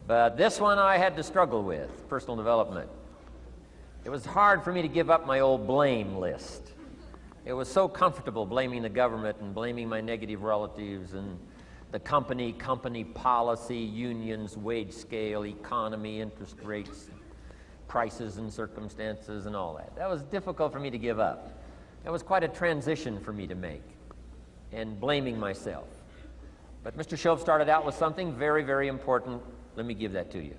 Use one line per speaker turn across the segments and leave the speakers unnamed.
But this one I had to struggle with, personal development. It was hard for me to give up my old blame list. It was so comfortable blaming the government and blaming my negative relatives and the company policy, unions, wage scale, economy, interest rates, prices and circumstances and all that. That was difficult for me to give up. That was quite a transition for me to make, and blaming myself. But Mr. Shqip started out with something very, very important. Let me give that to you.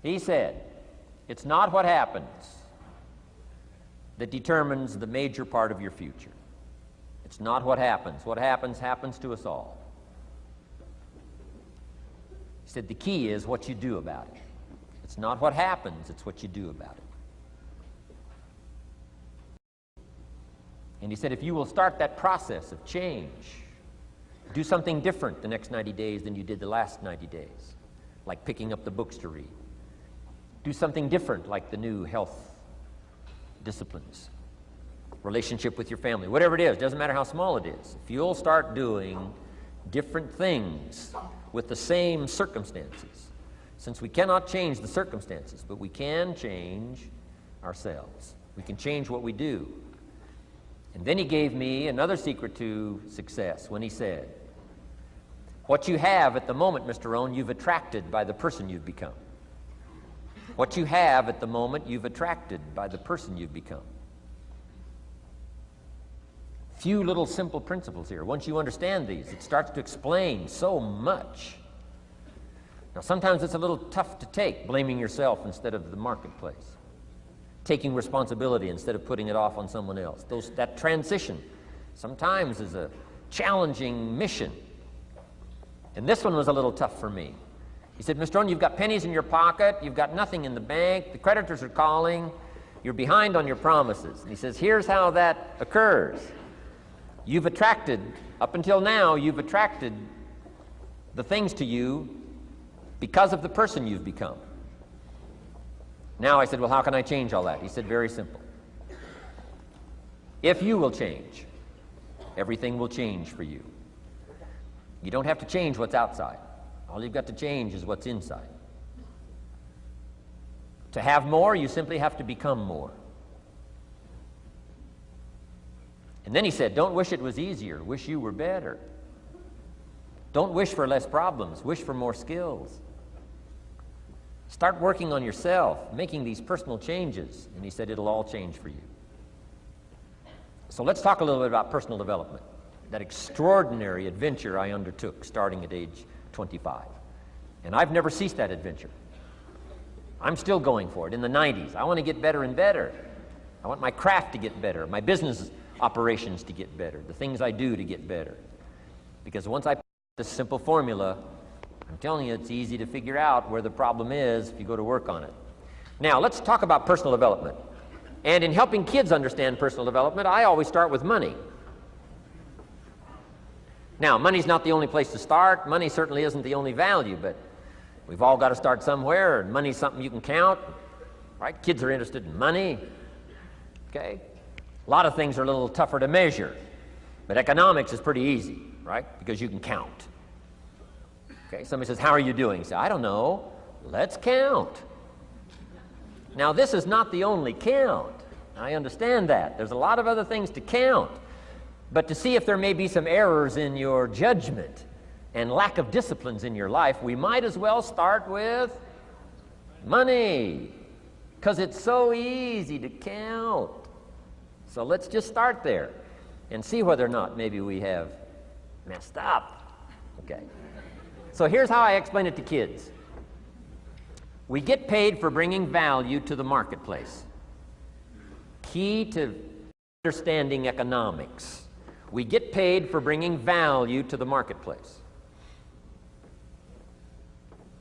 He said, it's not what happens that determines the major part of your future. It's not what happens. What happens, happens to us all. He said the key is what you do about it. It's not what happens, it's what you do about it. And he said if you will start that process of change, do something different the next 90 days than you did the last 90 days, like picking up the books to read. Do something different like the new health disciplines, relationship with your family, whatever it is, doesn't matter how small it is. If you'll start doing different things with the same circumstances, since we cannot change the circumstances, but we can change ourselves. We can change what we do. And then he gave me another secret to success when he said, what you have at the moment, Mr. Rohn, you've attracted by the person you've become. What you have at the moment, you've attracted by the person you've become. Few little simple principles here. Once you understand these, it starts to explain so much. Now, sometimes it's a little tough to take, blaming yourself instead of the marketplace, taking responsibility instead of putting it off on someone else. That transition sometimes is a challenging mission. And this one was a little tough for me. He said, Mr. Rohn, you've got pennies in your pocket, you've got nothing in the bank, the creditors are calling, you're behind on your promises. And he says, here's how that occurs. You've attracted, up until now, you've attracted the things to you because of the person you've become. Now I said, well, how can I change all that? He said, very simple. If you will change, everything will change for you. You don't have to change what's outside. All you've got to change is what's inside. To have more, you simply have to become more. And then he said, don't wish it was easier, wish you were better. Don't wish for less problems, wish for more skills. Start working on yourself, making these personal changes, and he said it'll all change for you. So let's talk a little bit about personal development, that extraordinary adventure I undertook starting at age 25. And I've never ceased that adventure. I'm still going for it in the 90s. I want to get better and better. I want my craft to get better, my business operations to get better, the things I do to get better. Because once I put this simple formula, I'm telling you, it's easy to figure out where the problem is if you go to work on it. Now, let's talk about personal development. And in helping kids understand personal development, I always start with money. Now, money's not the only place to start. Money certainly isn't the only value, but we've all got to start somewhere, and money's something you can count, right? Kids are interested in money, okay? A lot of things are a little tougher to measure, but economics is pretty easy, right? Because you can count. Okay, somebody says, how are you doing? You say, I don't know. Let's count. Now, this is not the only count. I understand that. There's a lot of other things to count. But to see if there may be some errors in your judgment and lack of disciplines in your life, we might as well start with money, because it's so easy to count. So let's just start there and see whether or not maybe we have messed up. Okay. So here's how I explain it to kids. We get paid for bringing value to the marketplace. Key to understanding economics. We get paid for bringing value to the marketplace.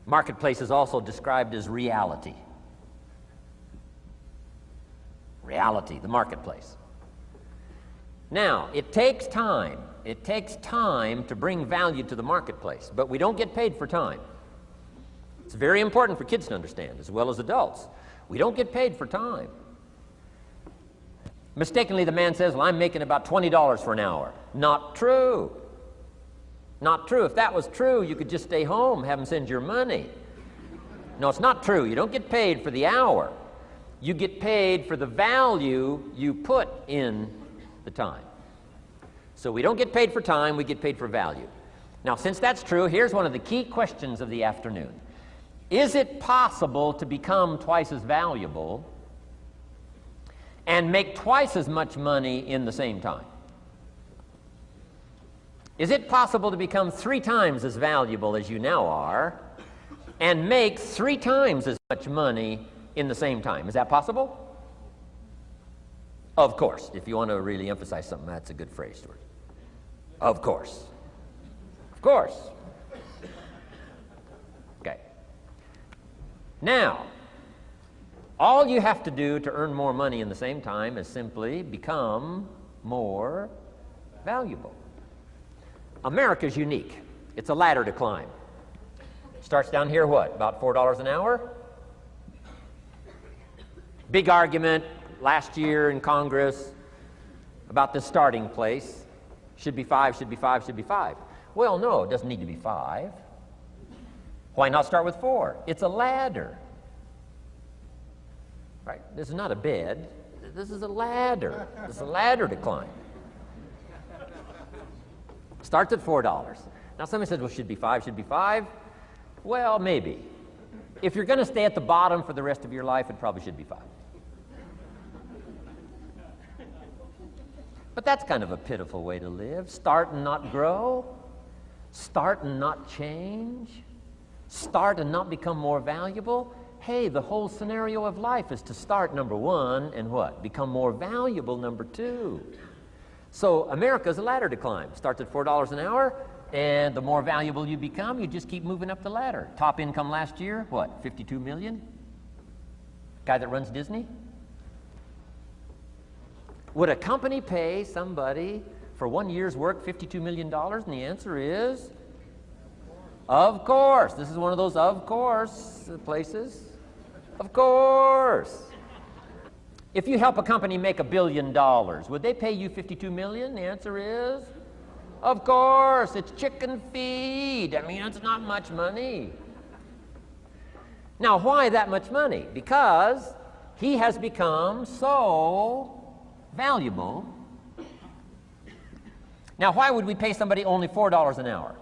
Marketplace is also described as reality. Reality, the marketplace. Now, it takes time. It takes time to bring value to the marketplace, but we don't get paid for time. It's very important for kids to understand, as well as adults. We don't get paid for time. Mistakenly, the man says, well, I'm making about $20 for an hour. Not true. Not true. If that was true, you could just stay home, have them send your money. No, it's not true. You don't get paid for the hour. You get paid for the value you put in the time. So we don't get paid for time, we get paid for value. Now, since that's true, here's one of the key questions of the afternoon. Is it possible to become twice as valuable and make twice as much money in the same time? Is it possible to become 3 times as valuable as you now are and make 3 times as much money in the same time? Is that possible? Of course. If you want to really emphasize something, that's a good phrase, Stuart. Of course. Of course. Okay. Now, all you have to do to earn more money in the same time is simply become more valuable. America's unique. It's a ladder to climb. Starts down here, what, about $4 an hour? Big argument last year in Congress about the starting place. Should be 5, should be 5, should be 5. Well, no, it doesn't need to be 5. Why not start with 4? It's a ladder. Right? This is not a bed. This is a ladder. This is a ladder to climb. Starts at $4. Now somebody says, well, should be 5, should be 5. Well, maybe. If you're going to stay at the bottom for the rest of your life, it probably should be 5. But that's kind of a pitiful way to live. Start and not grow. Start and not change. Start and not become more valuable. Hey, the whole scenario of life is to start, number 1, and what? Become more valuable, number 2. So America's a ladder to climb. Starts at $4 an hour, and the more valuable you become, you just keep moving up the ladder. Top income last year, what, 52 million? Guy that runs Disney? Would a company pay somebody for 1 year's work $52 million? And the answer is, of course. This is one of those of course places. Of course. If you help a company make $1 billion, would they pay you $52 million? The answer is, of course. It's chicken feed. I mean, it's not much money. Now, why that much money? Because he has become so valuable. Now, why would we pay somebody only $4 an hour?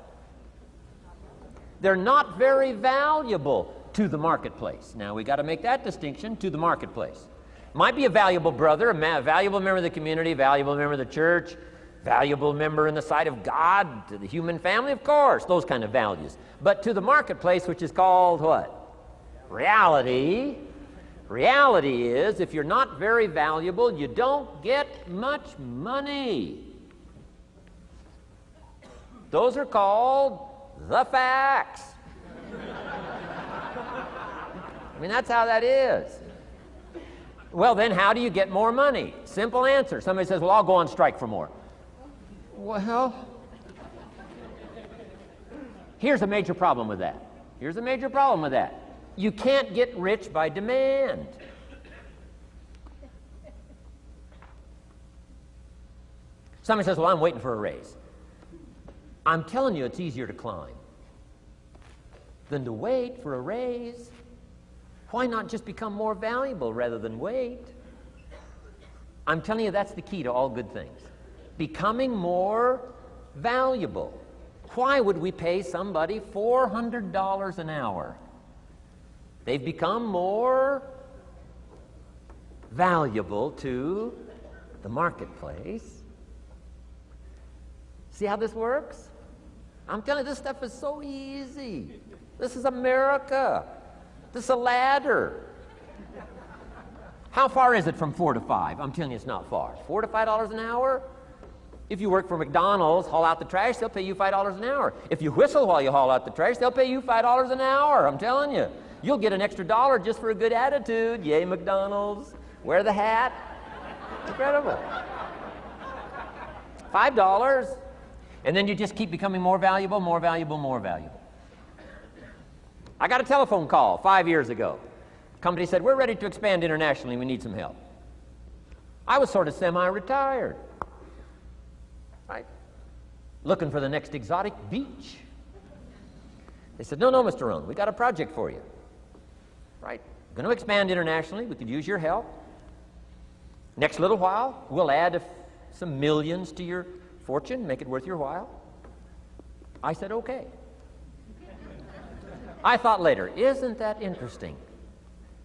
They're not very valuable to the marketplace. Now, we got to make that distinction, to the marketplace. Might be a valuable brother, a valuable member of the community, a valuable member of the church, valuable member in the sight of God, to the human family, of course, those kind of values. But to the marketplace, which is called what? Reality. Reality is, if you're not very valuable, you don't get much money. Those are called the facts. I mean, that's how that is. Well, then how do you get more money? Simple answer. Somebody says, well, I'll go on strike for more. Well, here's a major problem with that. Here's a major problem with that. You can't get rich by demand. Somebody says, well, I'm waiting for a raise. I'm telling you, it's easier to climb than to wait for a raise. Why not just become more valuable rather than wait? I'm telling you, that's the key to all good things. Becoming more valuable. Why would we pay somebody $400 an hour? They've become more valuable to the marketplace. See how this works? I'm telling you, this stuff is so easy. This is America. This is a ladder. How far is it from 4 to 5? I'm telling you, it's not far. $4 to $5 an hour? If you work for McDonald's, haul out the trash, they'll pay you $5 an hour. If you whistle while you haul out the trash, they'll pay you $5 an hour. I'm telling you. You'll get an extra $1 just for a good attitude. Yay, McDonald's. Wear the hat. Incredible. $5. And then you just keep becoming more valuable, more valuable, more valuable. I got a telephone call 5 years ago. Company said, we're ready to expand internationally. We need some help. I was sort of semi-retired. Right? looking for the next exotic beach. They said, no, Mr. Rohn, we got a project for you. Right? Going to expand internationally. We could use your help. Next little while, we'll add some millions to your fortune, make it worth your while. I said, okay. I thought later, isn't that interesting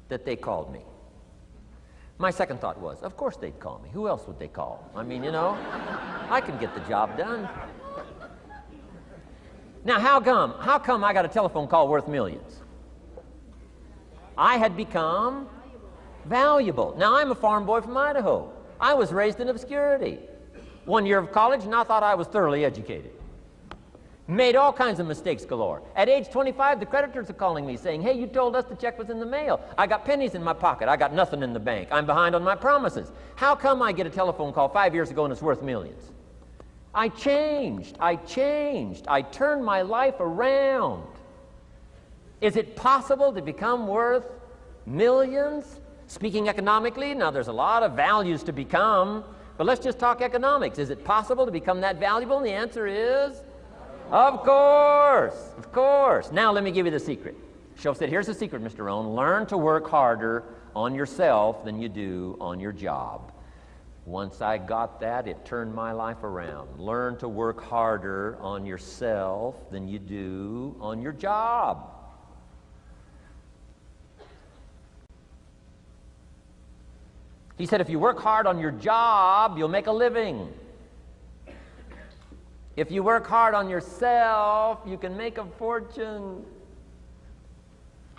that they called me? My second thought was, of course they'd call me. Who else would they call? I mean, you know, I can get the job done. Now, how come I got a telephone call worth millions? I had become valuable. Now, I'm a farm boy from Idaho. I was raised in obscurity. 1 year of college, and I thought I was thoroughly educated. Made all kinds of mistakes galore. At age 25, the creditors are calling me saying, hey, you told us the check was in the mail. I got pennies in my pocket. I got nothing in the bank. I'm behind on my promises. How come I get a telephone call 5 years ago and it's worth millions? I changed. I turned my life around. Is it possible to become worth millions? Speaking economically, now there's a lot of values to become, but let's just talk economics. Is it possible to become that valuable? And the answer is, of course. Now let me give you the secret. Shqip said, here's the secret, Mr. Rohn. Learn to work harder on yourself than you do on your job. Once I got that, it turned my life around. Learn to work harder on yourself than you do on your job. He said, if you work hard on your job, you'll make a living. If you work hard on yourself, you can make a fortune.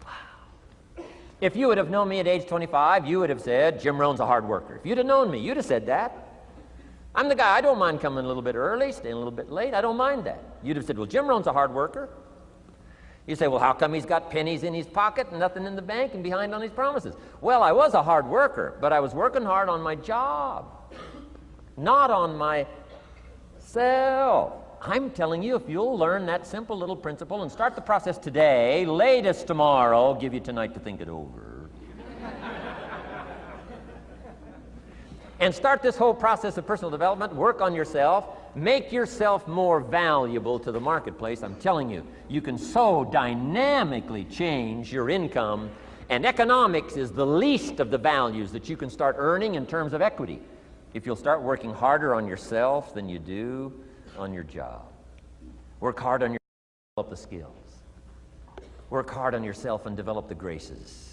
Wow. If you would have known me at age 25, you would have said, Jim Rohn's a hard worker. If you'd have known me, you'd have said that. I'm the guy, I don't mind coming a little bit early, staying a little bit late. I don't mind that. You'd have said, well, Jim Rohn's a hard worker. You say, well, how come he's got pennies in his pocket and nothing in the bank and behind on his promises? Well, I was a hard worker, but I was working hard on my job, not on myself. I'm telling you, if you'll learn that simple little principle and start the process today, latest tomorrow, give you tonight to think it over. And start this whole process of personal development, work on yourself, make yourself more valuable to the marketplace. I'm telling you, you can so dynamically change your income, and economics is the least of the values that you can start earning in terms of equity if you'll start working harder on yourself than you do on your job. Work hard on yourself and develop the skills. Work hard on yourself and develop the graces.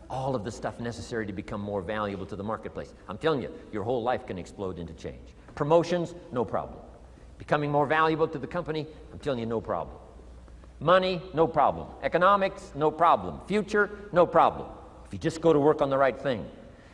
All of the stuff necessary to become more valuable to the marketplace. I'm telling you, your whole life can explode into change. Promotions, no problem. Becoming more valuable to the company, I'm telling you, no problem. Money, no problem. Economics, no problem. Future, no problem. If you just go to work on the right thing.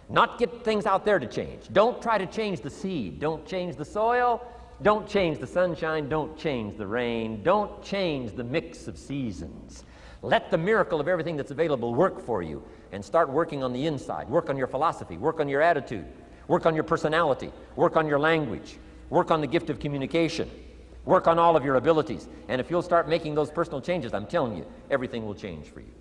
Not get things out there to change. Don't try to change the seed. Don't change the soil. Don't change the sunshine. Don't change the rain. Don't change the mix of seasons. Let the miracle of everything that's available work for you, and start working on the inside. Work on your philosophy. Work on your attitude. Work on your personality. Work on your language. Work on the gift of communication. Work on all of your abilities. And if you'll start making those personal changes, I'm telling you, everything will change for you.